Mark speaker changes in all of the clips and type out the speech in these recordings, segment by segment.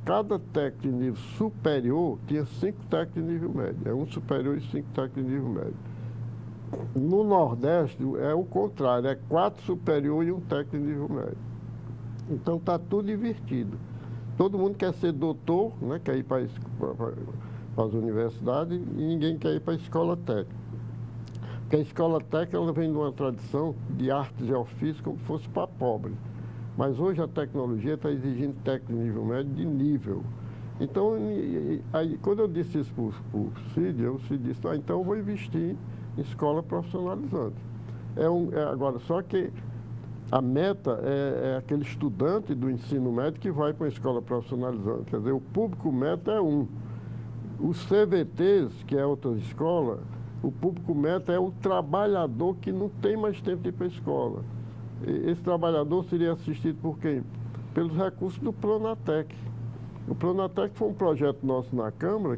Speaker 1: Cada técnico de nível superior tinha 5 técnicos de nível médio. É um superior e 5 técnicos de nível médio. No Nordeste é o contrário, é 4 superior e um técnico de nível médio. Então está tudo invertido. Todo mundo quer ser doutor, né, quer ir para as universidades, e ninguém quer ir para a escola técnica. Porque a escola técnica ela vem de uma tradição de artes e ofícios como se fosse para pobre. Mas hoje a tecnologia está exigindo técnico de nível médio de nível. Então, aí, quando eu disse isso para o Cid, o Cid disse, então eu vou investir em escola profissionalizante. Agora, só que a meta é aquele estudante do ensino médio que vai para uma escola profissionalizante. Quer dizer, o público meta é um. Os CVTs, que é outra escola, o público meta é o trabalhador que não tem mais tempo de ir para a escola. Esse trabalhador seria assistido por quem? Pelos recursos do Pronatec. O Pronatec foi um projeto nosso na Câmara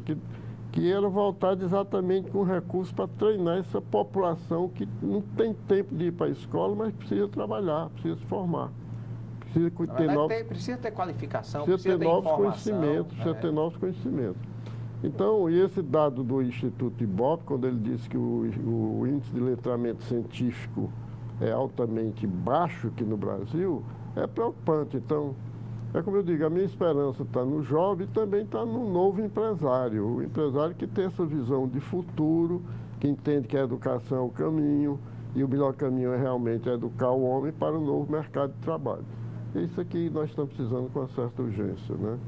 Speaker 1: que era voltado exatamente com recursos para treinar essa população que não tem tempo de ir para a escola, mas precisa trabalhar, precisa se formar.
Speaker 2: Precisa ter qualificação,
Speaker 1: precisa ter novos
Speaker 2: conhecimentos.
Speaker 1: Precisa ter novos conhecimentos. Então, e esse dado do Instituto Ibope, quando ele disse que o índice de letramento científico é altamente baixo aqui no Brasil, é preocupante. Então, é como eu digo, a minha esperança está no jovem e também está no novo empresário. O empresário que tem essa visão de futuro, que entende que a educação é o caminho, e o melhor caminho é realmente educar o homem para o novo mercado de trabalho. É isso aqui nós estamos precisando com uma certa urgência, né?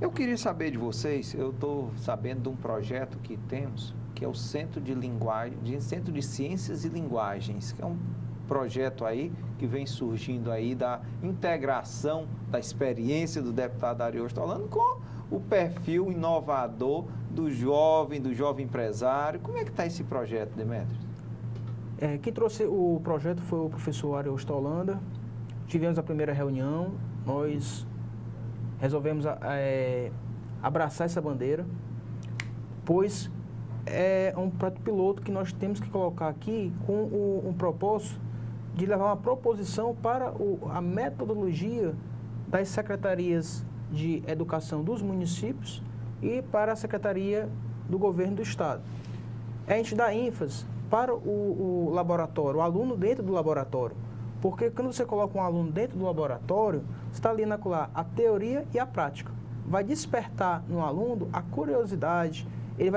Speaker 2: Eu queria saber de vocês, eu estou sabendo de um projeto que temos, que é o Centro de Ciências e Linguagens, que é um projeto aí que vem surgindo aí da integração da experiência do deputado Ariosto Holanda com o perfil inovador do jovem empresário. Como é que está esse projeto, Demétrios?
Speaker 3: Quem trouxe o projeto foi o professor Ariosto Holanda. Tivemos a primeira reunião, nós resolvemos abraçar essa bandeira, pois é um projeto piloto que nós temos que colocar aqui com um propósito de levar uma proposição para a metodologia das secretarias de educação dos municípios e para a secretaria do governo do estado. A gente dá ênfase para o laboratório, o aluno dentro do laboratório, porque quando você coloca um aluno dentro do laboratório, você está ali a teoria e a prática. Vai despertar no aluno a curiosidade, ele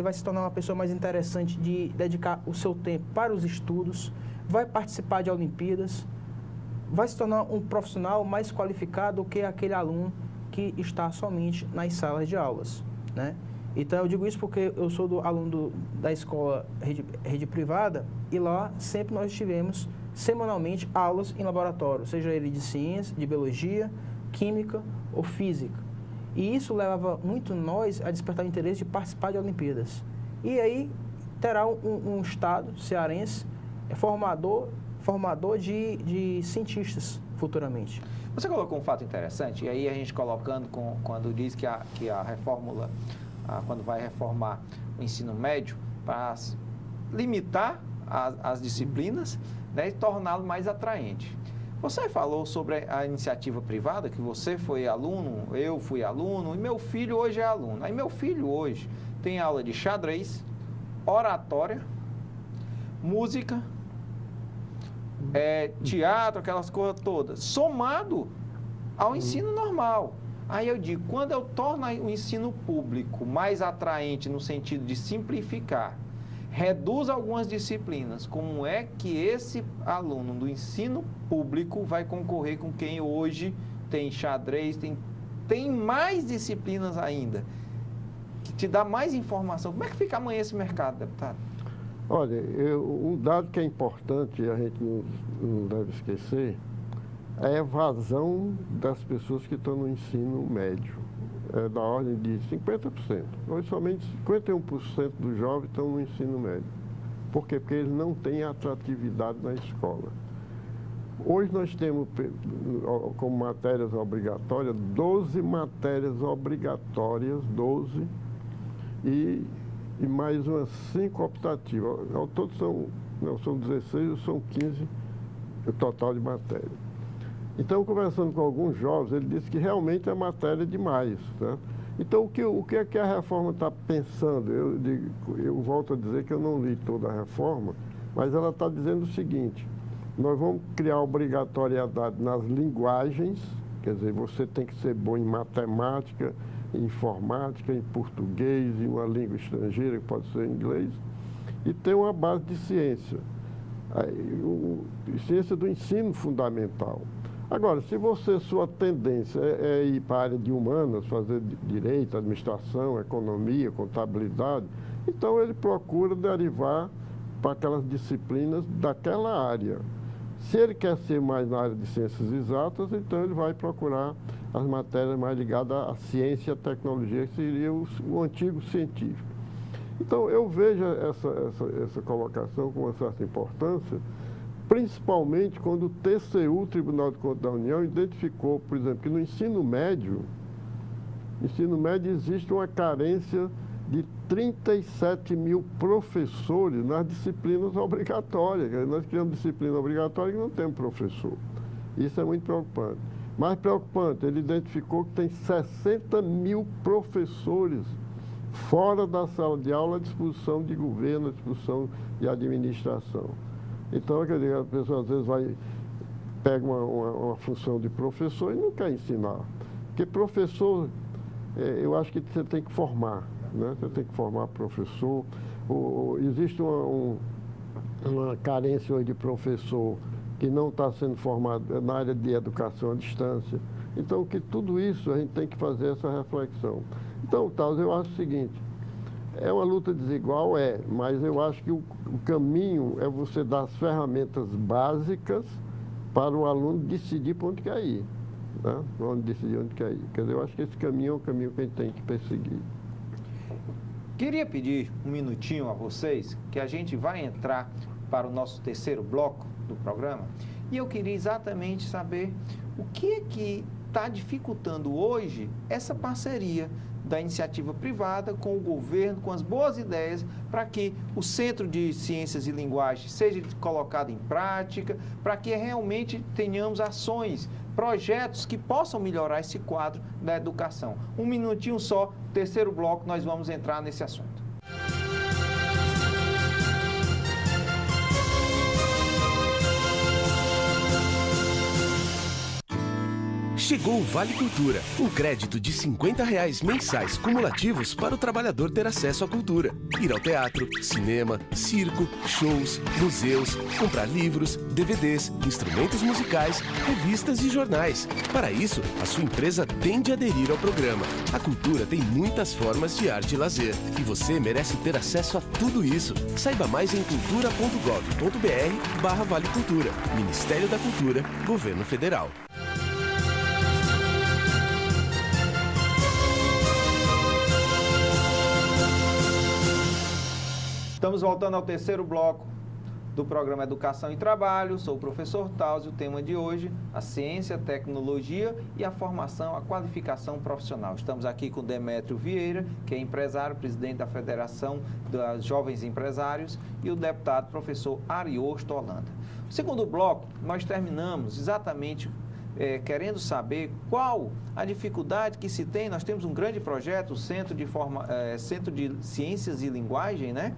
Speaker 3: vai se tornar uma pessoa mais interessante de dedicar o seu tempo para os estudos, vai participar de Olimpíadas, vai se tornar um profissional mais qualificado do que aquele aluno que está somente nas salas de aulas, né? Então, eu digo isso porque eu sou aluno da escola rede privada e lá sempre nós tivemos semanalmente aulas em laboratório, seja ele de ciência, de biologia, química ou física. E isso levava muito nós a despertar o interesse de participar de Olimpíadas. E aí terá um estado cearense formador de cientistas futuramente.
Speaker 2: Você colocou um fato interessante, e aí a gente colocando quando diz que a reformula, quando vai reformar o ensino médio, para limitar as disciplinas, né, e torná-lo mais atraente. Você falou sobre a iniciativa privada, que você foi aluno, eu fui aluno, e meu filho hoje é aluno. Aí meu filho hoje tem aula de xadrez, oratória, música, teatro, aquelas coisas todas, somado ao ensino normal. Aí eu digo, quando eu torno o ensino público mais atraente no sentido de simplificar, reduz algumas disciplinas, como é que esse aluno do ensino público vai concorrer com quem hoje tem xadrez, tem mais disciplinas ainda, que te dá mais informação? Como é que fica amanhã esse mercado, deputado?
Speaker 1: Olha, um dado que é importante e a gente não deve esquecer é a evasão das pessoas que estão no ensino médio. É da ordem de 50%. Hoje, somente 51% dos jovens estão no ensino médio. Por quê? Porque eles não têm atratividade na escola. Hoje nós temos, como matérias obrigatórias, 12 matérias obrigatórias, 12, e mais umas 5 optativas. Ao todo são 16 ou são 15 o total de matéria. Então, conversando com alguns jovens, ele disse que realmente é matéria demais. Tá? Então, o que é que a reforma está pensando? Eu volto a dizer que eu não li toda a reforma, mas ela está dizendo o seguinte: nós vamos criar obrigatoriedade nas linguagens, quer dizer, você tem que ser bom em matemática, em informática, em português, em uma língua estrangeira, que pode ser inglês, e ter uma base de ciência, ciência do ensino fundamental. Agora, se sua tendência é ir para a área de humanas, fazer direito, administração, economia, contabilidade, então ele procura derivar para aquelas disciplinas daquela área. Se ele quer ser mais na área de ciências exatas, então ele vai procurar as matérias mais ligadas à ciência e à tecnologia, que seria o antigo científico. Então, eu vejo essa colocação com uma certa importância, principalmente quando o TCU, Tribunal de Contas da União, identificou, por exemplo, que no ensino médio existe uma carência de 37 mil professores nas disciplinas obrigatórias. Nós criamos disciplina obrigatória e não temos professor. Isso é muito preocupante. Mais preocupante, ele identificou que tem 60 mil professores fora da sala de aula à disposição de governo, à disposição de administração. Então, quer dizer, a pessoa às vezes pega uma função de professor e não quer ensinar. Porque professor, eu acho que você tem que formar, né? Você tem que formar professor. Existe uma carência hoje de professor que não está sendo formado na área de educação à distância. Então, que tudo isso a gente tem que fazer essa reflexão. Então, Thales, eu acho o seguinte: é uma luta desigual, mas eu acho que o caminho é você dar as ferramentas básicas para o aluno decidir para onde quer ir. Né? Onde decidir onde quer ir. Quer dizer, eu acho que esse caminho é o caminho que a gente tem que perseguir.
Speaker 2: Queria pedir um minutinho a vocês, que a gente vai entrar para o nosso terceiro bloco do programa, e eu queria exatamente saber o que é que está dificultando hoje essa parceria da iniciativa privada com o governo, com as boas ideias, para que o Centro de Ciências e Linguagem seja colocado em prática, para que realmente tenhamos ações, projetos que possam melhorar esse quadro da educação. Um minutinho só, terceiro bloco, nós vamos entrar nesse assunto.
Speaker 4: Chegou o Vale Cultura, um crédito de R$50 mensais cumulativos para o trabalhador ter acesso à cultura. Ir ao teatro, cinema, circo, shows, museus, comprar livros, DVDs, instrumentos musicais, revistas e jornais. Para isso, a sua empresa tem de aderir ao programa. A cultura tem muitas formas de arte e lazer, e você merece ter acesso a tudo isso. Saiba mais em cultura.gov.br/Vale Cultura. Ministério da Cultura, Governo Federal.
Speaker 2: Estamos voltando ao terceiro bloco do programa Educação e Trabalho. Sou o professor Thales e o tema de hoje, a ciência, a tecnologia e a formação, a qualificação profissional. Estamos aqui com Demétrio Vieira, que é empresário, presidente da Federação dos Jovens Empresários, e o deputado professor Ariosto Holanda. No segundo bloco, nós terminamos exatamente querendo saber qual a dificuldade que se tem. Nós temos um grande projeto, o Centro de Ciências e Linguagem, né?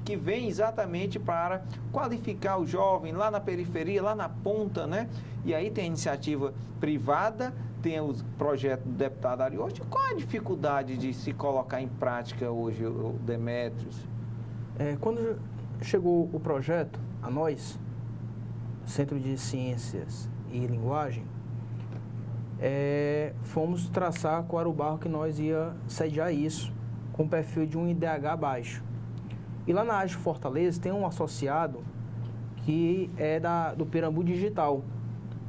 Speaker 2: Que vem exatamente para qualificar o jovem lá na periferia, lá na ponta, né? E aí tem a iniciativa privada, tem o projeto do deputado Ariosto. Qual a dificuldade de se colocar em prática hoje, Demétrio?
Speaker 3: Quando chegou o projeto a nós, Centro de Ciências e Linguagem, fomos traçar qual era o barro que nós ia sediar isso, com o perfil de um IDH baixo. E lá na AGE Fortaleza tem um associado que é do Pirambu Digital,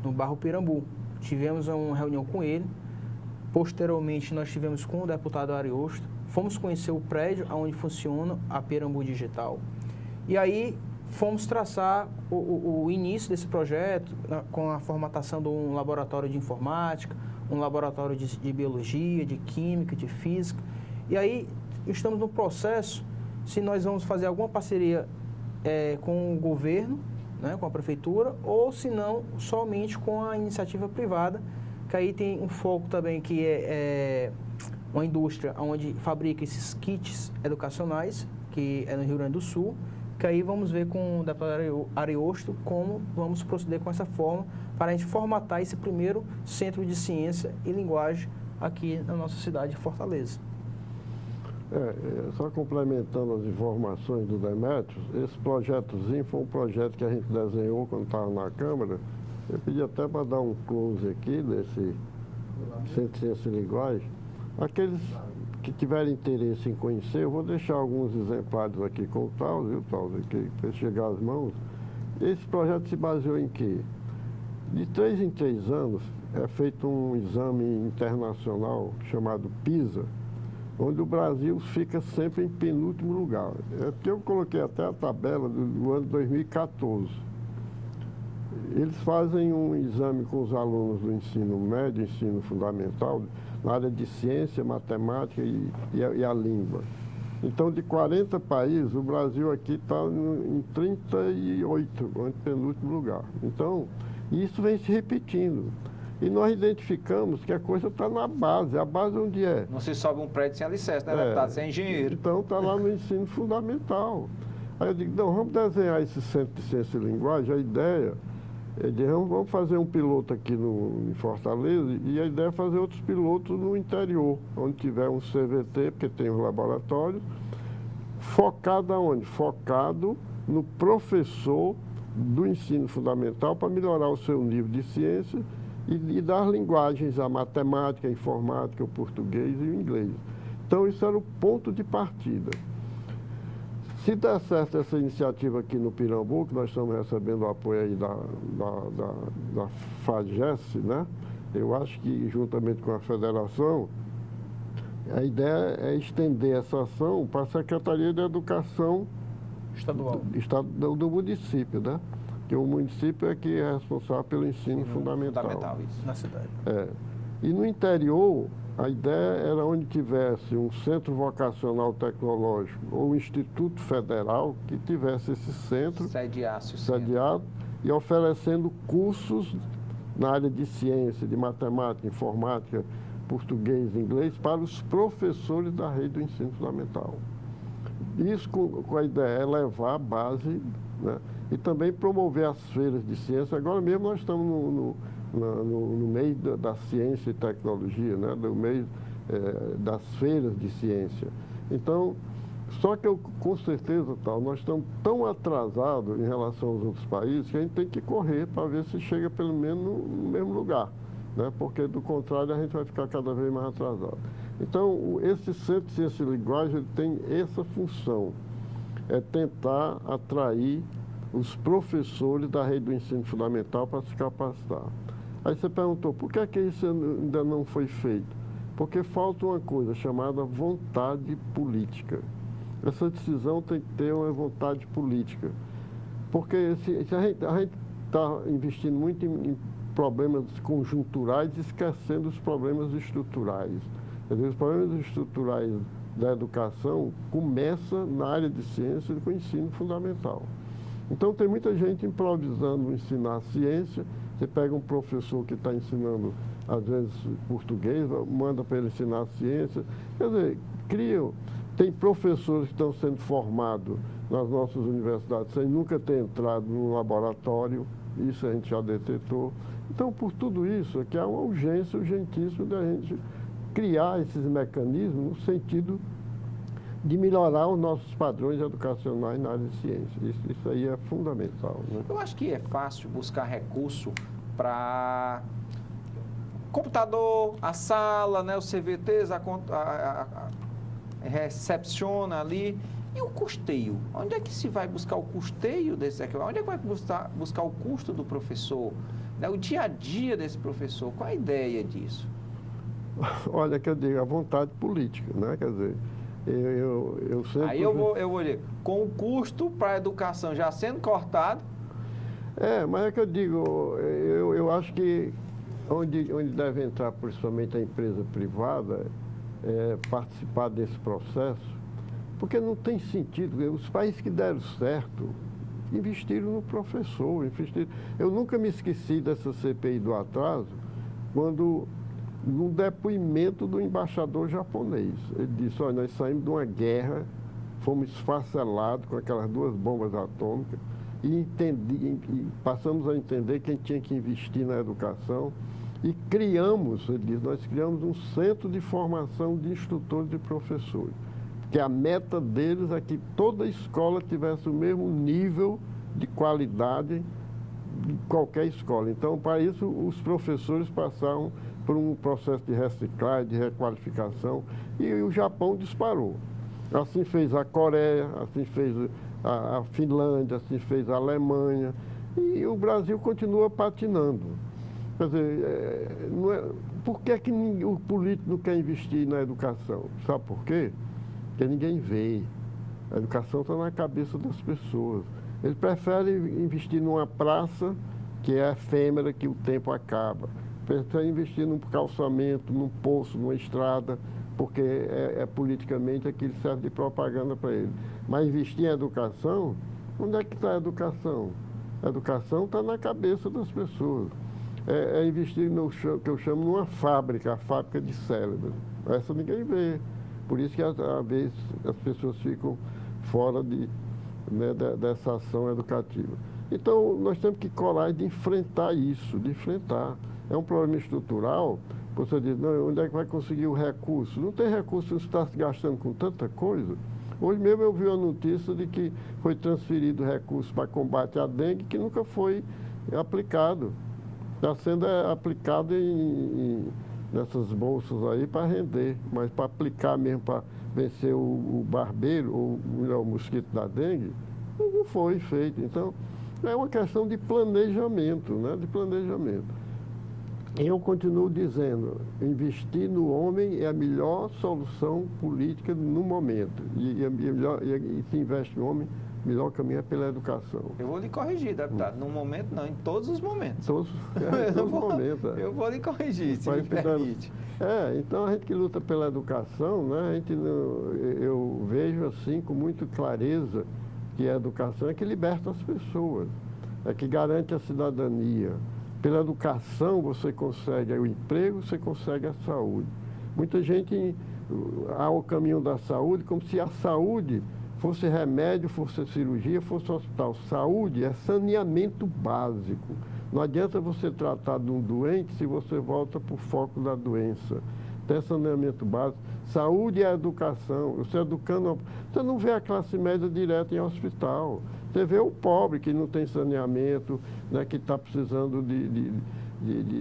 Speaker 3: no bairro Pirambu. Tivemos uma reunião com ele, posteriormente nós tivemos com o deputado Ariosto, fomos conhecer o prédio onde funciona a Pirambu Digital. E aí fomos traçar o início desse projeto com a formatação de um laboratório de informática, um laboratório de biologia, de química, de física. E aí estamos no processo, se nós vamos fazer alguma parceria com o governo né, com a prefeitura, ou se não, somente com a iniciativa privada, que aí tem um foco também que é uma indústria onde fabrica esses kits educacionais, que é no Rio Grande do Sul, que aí vamos ver com o deputado Ariosto como vamos proceder com essa forma para a gente formatar esse primeiro centro de ciência e linguagem aqui na nossa cidade de Fortaleza.
Speaker 1: Só complementando as informações do Demetrios, esse projetozinho foi um projeto que a gente desenhou quando estava na Câmara. Eu pedi até para dar um close aqui desse Centro de Ciência e Linguagem. Aqueles que tiverem interesse em conhecer, eu vou deixar alguns exemplares aqui com o Taus, viu, Taus, para chegar às mãos. Esse projeto se baseou em quê? De 3 em 3 anos é feito um exame internacional chamado PISA, onde o Brasil fica sempre em penúltimo lugar. É porque eu coloquei até a tabela do ano 2014. Eles fazem um exame com os alunos do ensino médio, ensino fundamental, na área de ciência, matemática e a língua. Então, de 40 países, o Brasil aqui está em 38, em penúltimo lugar. Então, isso vem se repetindo. E nós identificamos que a coisa está na base. A base onde é?
Speaker 2: Não se sobe um prédio sem alicerce, né, deputado? Sem engenheiro.
Speaker 1: Então, está lá no ensino fundamental. Aí eu digo, não, vamos desenhar esse centro de ciência e linguagem. A ideia é de vamos fazer um piloto aqui em Fortaleza e a ideia é fazer outros pilotos no interior, onde tiver um CVT, porque tem os laboratórios, focado aonde? Focado no professor do ensino fundamental para melhorar o seu nível de ciência e dar linguagens, a matemática, a informática, o português e o inglês. Então, isso era o ponto de partida. Se der certo essa iniciativa aqui no Pirambu, que nós estamos recebendo o apoio aí da FAGES, né? Eu acho que, juntamente com a federação, a ideia é estender essa ação para a Secretaria de Educação
Speaker 3: Estadual.
Speaker 1: Do município, né? Que o município é que é responsável pelo ensino fundamental.
Speaker 2: Fundamental, isso.
Speaker 3: Na cidade.
Speaker 1: E no interior, a ideia era onde tivesse um centro vocacional tecnológico ou um instituto federal que tivesse esse centro sediado e oferecendo cursos na área de ciência, de matemática, informática, português e inglês para os professores da rede do ensino fundamental. Isso com a ideia é levar a base, né? E também promover as feiras de ciência. Agora mesmo nós estamos no meio da ciência e tecnologia, né? No meio das feiras de ciência. Então, só que com certeza, nós estamos tão atrasados em relação aos outros países que a gente tem que correr para ver se chega pelo menos no mesmo lugar, né? Porque do contrário a gente vai ficar cada vez mais atrasado. Então, esse Centro de Ciência e Linguagem ele tem essa função, é tentar atrair os professores da rede do ensino fundamental para se capacitar. Aí você perguntou, por que isso ainda não foi feito? Porque falta uma coisa chamada vontade política. Essa decisão tem que ter uma vontade política. Porque se a gente está investindo muito em problemas conjunturais, esquecendo os problemas estruturais. Quer dizer, os problemas estruturais da educação começam na área de ciência e com o ensino fundamental. Então, tem muita gente improvisando ensinar ciência. Você pega um professor que está ensinando, às vezes, português, manda para ele ensinar ciência. Quer dizer, tem professores que estão sendo formados nas nossas universidades sem nunca ter entrado num laboratório. Isso a gente já detectou. Então, por tudo isso, aqui há uma urgência urgentíssima da gente criar esses mecanismos no sentido de melhorar os nossos padrões educacionais na área de ciência. Isso aí é fundamental, né?
Speaker 2: Eu acho que é fácil buscar recurso para computador, a sala, né, os CVTs, recepciona ali. E o custeio? Onde é que se vai buscar o custeio desse equipamento? Onde é que vai buscar o custo do professor? Né, o dia a dia desse professor? Qual a ideia disso?
Speaker 1: Olha, que eu digo, a vontade política, né? Quer dizer, eu sempre...
Speaker 2: Aí eu vou dizer, com o custo para a educação já sendo cortado...
Speaker 1: mas é que eu digo, eu acho que onde deve entrar principalmente a empresa privada participar desse processo, porque não tem sentido. Os países que deram certo investiram no professor. Eu nunca me esqueci dessa CPI do atraso, quando, num depoimento do embaixador japonês, ele disse, olha, nós saímos de uma guerra, fomos esfarcelados com aquelas 2 bombas atômicas, e passamos a entender quem tinha que investir na educação, e criamos, ele diz, nós criamos um centro de formação de instrutores e professores, porque a meta deles é que toda escola tivesse o mesmo nível de qualidade de qualquer escola. Então, para isso, os professores passaram por um processo de reciclagem, de requalificação, e o Japão disparou. Assim fez a Coreia, assim fez a Finlândia, assim fez a Alemanha, e o Brasil continua patinando. Quer dizer, por que o político não quer investir na educação? Sabe por quê? Porque ninguém vê. A educação está na cabeça das pessoas. Ele prefere investir numa praça que é efêmera, que o tempo acaba. Prefere investir num calçamento, num poço, numa estrada, porque politicamente aquilo serve de propaganda para ele. Mas investir em educação, onde é que está a educação? A educação está na cabeça das pessoas. É investir no que eu chamo numa fábrica, a fábrica de cérebro. Essa ninguém vê. Por isso que às vezes as pessoas ficam fora dessa ação educativa. Então, nós temos que coragem de enfrentar isso, de enfrentar. É um problema estrutural. Você diz, não, onde é que vai conseguir o recurso? Não tem recurso, você está se gastando com tanta coisa. Hoje mesmo eu vi uma notícia de que foi transferido recurso para combate à dengue que nunca foi aplicado. Está sendo aplicado nessas bolsas aí para render, mas para aplicar mesmo para vencer o barbeiro, ou melhor, o mosquito da dengue, não foi feito. Então, é uma questão de planejamento, né? De planejamento. Eu continuo dizendo, investir no homem é a melhor solução política no momento. E se investe no homem, o melhor caminho é pela educação.
Speaker 2: Eu vou lhe corrigir, deputado. No momento não, em todos os momentos.
Speaker 1: Todos os momentos.
Speaker 2: Eu vou lhe corrigir, se me permite.
Speaker 1: Então a gente que luta pela educação, né, eu vejo assim com muita clareza que a educação é que liberta as pessoas, é que garante a cidadania. Pela educação você consegue o emprego, você consegue a saúde. Muita gente há o caminho da saúde como se a saúde fosse remédio, fosse cirurgia, fosse hospital. Saúde é saneamento básico. Não adianta você tratar de um doente se você volta para o foco da doença. Tem saneamento básico. Saúde é educação. Você educando, você não vê a classe média direto em hospital. Você vê o pobre que não tem saneamento, né, que está precisando de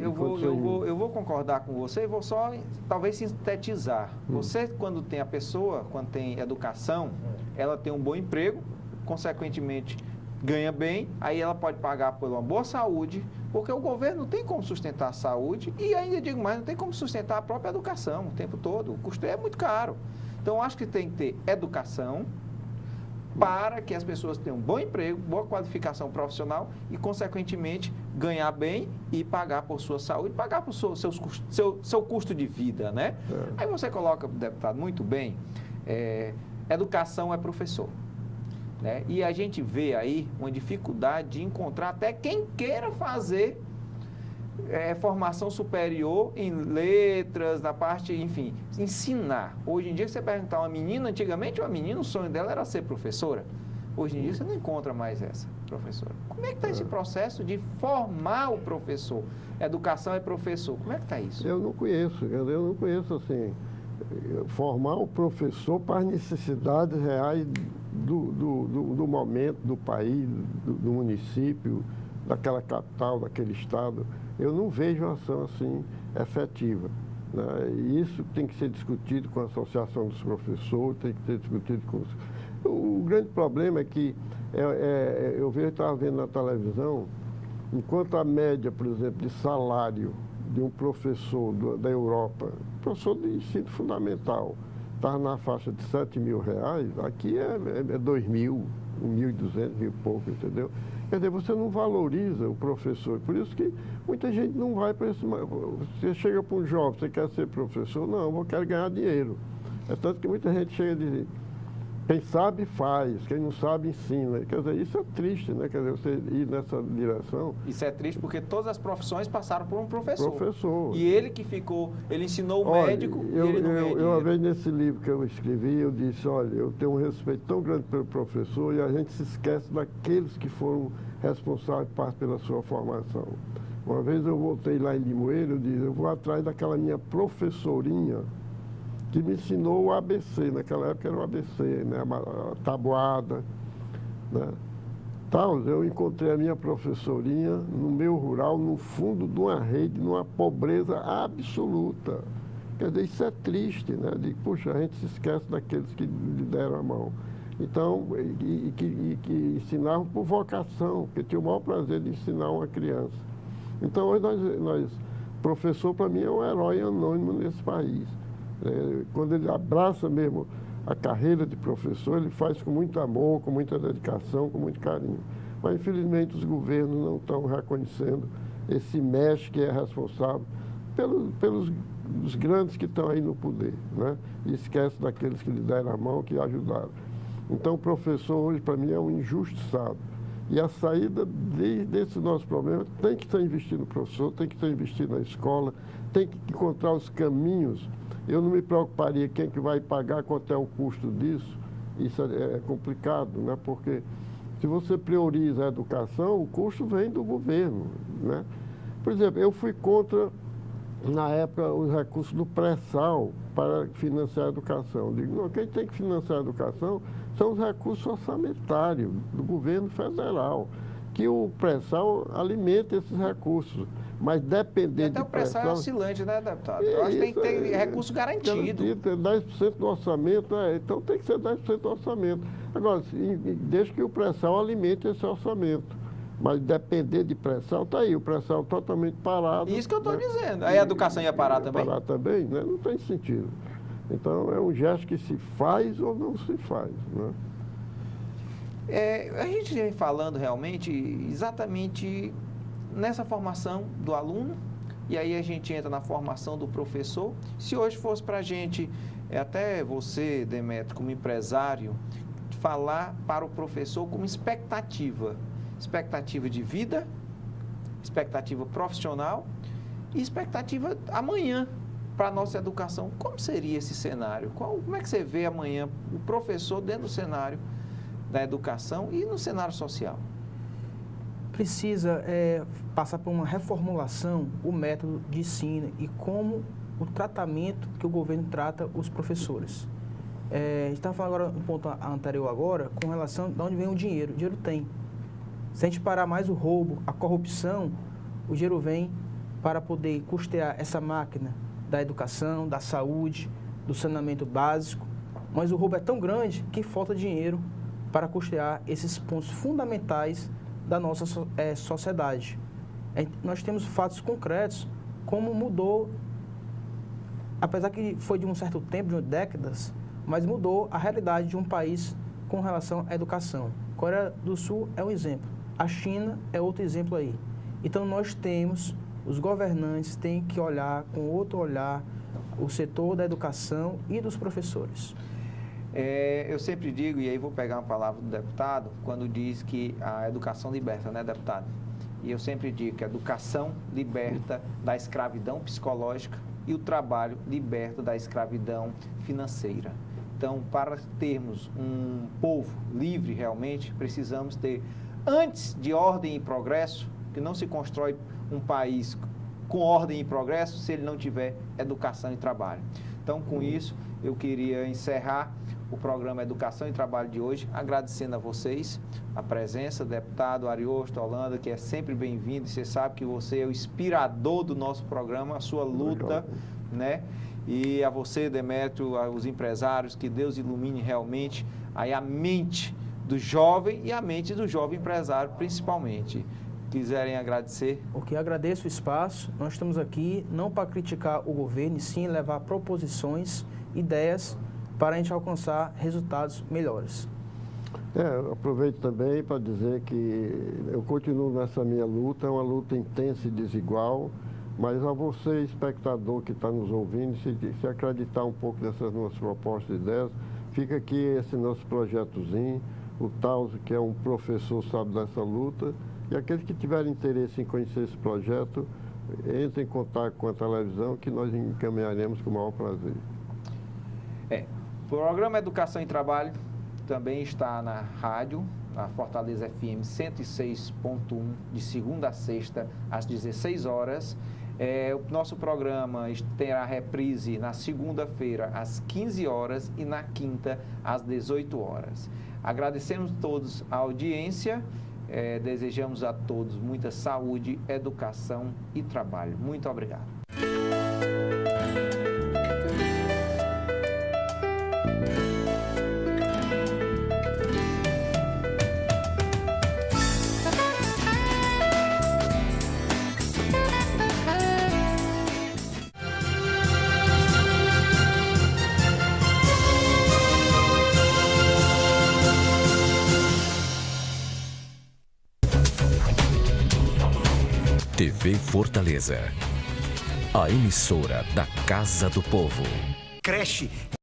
Speaker 2: eu vou concordar com você e vou só, talvez, sintetizar. Você, quando tem a pessoa, quando tem educação, ela tem um bom emprego, consequentemente ganha bem, aí ela pode pagar por uma boa saúde, porque o governo não tem como sustentar a saúde e ainda digo mais, não tem como sustentar a própria educação o tempo todo. O custo é muito caro. Então, acho que tem que ter educação para que as pessoas tenham um bom emprego, boa qualificação profissional e, consequentemente, ganhar bem e pagar por sua saúde, pagar por seu custo de vida, né? Aí você coloca, deputado, muito bem, educação é professor. Né? E a gente vê aí uma dificuldade de encontrar até quem queira fazer formação superior em letras, na parte, enfim, ensinar. Hoje em dia, você perguntar a uma menina, antigamente uma menina, o sonho dela era ser professora. Hoje em dia, você não encontra mais essa professora. Como é que está esse processo de formar o professor? Educação é professor. Como é que está isso?
Speaker 1: Eu não conheço assim, formar o professor para as necessidades reais do momento, do país, do município, daquela capital, daquele estado. Eu não vejo ação assim efetiva. Né? E isso tem que ser discutido com a Associação dos Professores, tem que ser discutido com os... O grande problema é que eu estava vendo na televisão, enquanto a média, por exemplo, de salário de um professor da Europa, professor de ensino fundamental, estava na faixa de R$7.000, aqui é 2.000, 1.200, mil e pouco, entendeu? Quer dizer, você não valoriza o professor. Por isso que muita gente não vai para esse... Você chega para um jovem, você quer ser professor? Não, eu quero ganhar dinheiro. É tanto que muita gente chega e diz, Quem sabe faz, quem não sabe ensina. Quer dizer, isso é triste, né? Quer dizer, você ir nessa direção.
Speaker 2: Isso é triste porque todas as profissões passaram por um professor.
Speaker 1: Professor.
Speaker 2: E ele que ficou, ele ensinou o
Speaker 1: Olha,
Speaker 2: médico e ele não ganhou
Speaker 1: uma
Speaker 2: dinheiro.
Speaker 1: vez nesse livro que eu escrevi, eu disse, olha, eu tenho um respeito tão grande pelo professor e a gente se esquece daqueles que foram responsáveis pela sua formação. Uma vez eu voltei lá em Limoeiro, eu disse, eu vou atrás daquela minha professorinha que me ensinou o ABC, naquela época era o ABC, né? A tabuada, né? Tal, eu encontrei a minha professorinha no meio rural, no fundo de uma rede, numa pobreza absoluta. Quer dizer, isso é triste, né? Puxa, a gente se esquece daqueles que lhe deram a mão. Então, que ensinavam por vocação, que tinha o maior prazer de ensinar uma criança. Então, hoje professor, para mim, é um herói anônimo nesse país. Quando ele abraça mesmo a carreira de professor, ele faz com muito amor, com muita dedicação, com muito carinho. Mas, infelizmente, os governos não estão reconhecendo esse mestre que é responsável pelos grandes que estão aí no poder, né? E esquece daqueles que lhe deram a mão, que ajudaram. Então, o professor hoje, para mim, é um injustiçado. E a saída desse nosso problema tem que estar investindo no professor, tem que estar investindo na escola, tem que encontrar os caminhos. Eu não me preocuparia quem que vai pagar, quanto é o custo disso. Isso é complicado, né? Porque se você prioriza a educação, o custo vem do governo, né? Por exemplo, eu fui contra, na época, os recursos do pré-sal para financiar a educação. Digo, não, quem tem que financiar a educação são os recursos orçamentários do governo federal, que o pré-sal alimenta esses recursos. Mas depender
Speaker 2: até
Speaker 1: de
Speaker 2: o pré-sal é oscilante, né, deputado? Eu acho que tem que ter recurso garantido.
Speaker 1: 10% do orçamento, então tem que ser 10% do orçamento. Agora, desde que o pré-sal alimente esse orçamento. Mas depender de pré-sal, está aí, o pré-sal totalmente parado.
Speaker 2: Isso que eu estou dizendo. Aí a educação ia parar também?
Speaker 1: Parar também, né? Não tem sentido. Então, é um gesto que se faz ou não se faz, né?
Speaker 2: A gente vem falando realmente exatamente nessa formação do aluno, e aí a gente entra na formação do professor. Se hoje fosse para a gente, até você, Demetrio, como empresário, falar para o professor como expectativa de vida, expectativa profissional e expectativa amanhã para a nossa educação, como seria esse cenário? Como é que você vê amanhã o professor dentro do cenário da educação e no cenário social?
Speaker 3: Precisa passar por uma reformulação o método de ensino e como o tratamento que o governo trata os professores. A gente estava falando agora, um ponto anterior agora, com relação de onde vem o dinheiro. O dinheiro tem. Se a gente parar mais o roubo, a corrupção, o dinheiro vem para poder custear essa máquina da educação, da saúde, do saneamento básico. Mas o roubo é tão grande que falta dinheiro para custear esses pontos fundamentais da nossa sociedade. Nós temos fatos concretos, como mudou, apesar que foi de um certo tempo, de décadas, mas mudou a realidade de um país com relação à educação. A Coreia do Sul é um exemplo, a China é outro exemplo aí. Então nós temos, os governantes têm que olhar com outro olhar o setor da educação e dos professores.
Speaker 2: Eu sempre digo, e aí vou pegar uma palavra do deputado, quando diz que a educação liberta, né, deputado? E eu sempre digo que a educação liberta da escravidão psicológica e o trabalho liberta da escravidão financeira. Então, para termos um povo livre realmente, precisamos ter, antes de ordem e progresso, que não se constrói um país com ordem e progresso se ele não tiver educação e trabalho. Então, com isso, eu queria encerrar o programa Educação e Trabalho de hoje, agradecendo a vocês a presença do deputado Ariosto Holanda, que é sempre bem-vindo, e você sabe que você é o inspirador do nosso programa, a sua luta, né? E a você, Demetrio, aos empresários, que Deus ilumine realmente aí a mente do jovem e a mente do jovem empresário, principalmente. Quiserem agradecer?
Speaker 3: Ok, agradeço o espaço. Nós estamos aqui não para criticar o governo, e sim levar proposições, ideias, para a gente alcançar resultados melhores.
Speaker 1: Eu aproveito também para dizer que eu continuo nessa minha luta, é uma luta intensa e desigual, mas a você, espectador que está nos ouvindo, se acreditar um pouco nessas nossas propostas e ideias, Fica aqui esse nosso projetozinho, o Tauso, que é um professor, sabe dessa luta, e aqueles que tiverem interesse em conhecer esse projeto, entrem em contato com a televisão, que nós encaminharemos com o maior prazer.
Speaker 2: O programa Educação e Trabalho também está na rádio, na Fortaleza FM 106.1, de segunda a sexta, às 16 horas. O nosso programa terá reprise na segunda-feira, às 15 horas, e na quinta, às 18 horas. Agradecemos todos a audiência, desejamos a todos muita saúde, educação e trabalho. Muito obrigado.
Speaker 5: TV Fortaleza, a emissora da Casa do Povo.
Speaker 6: Creche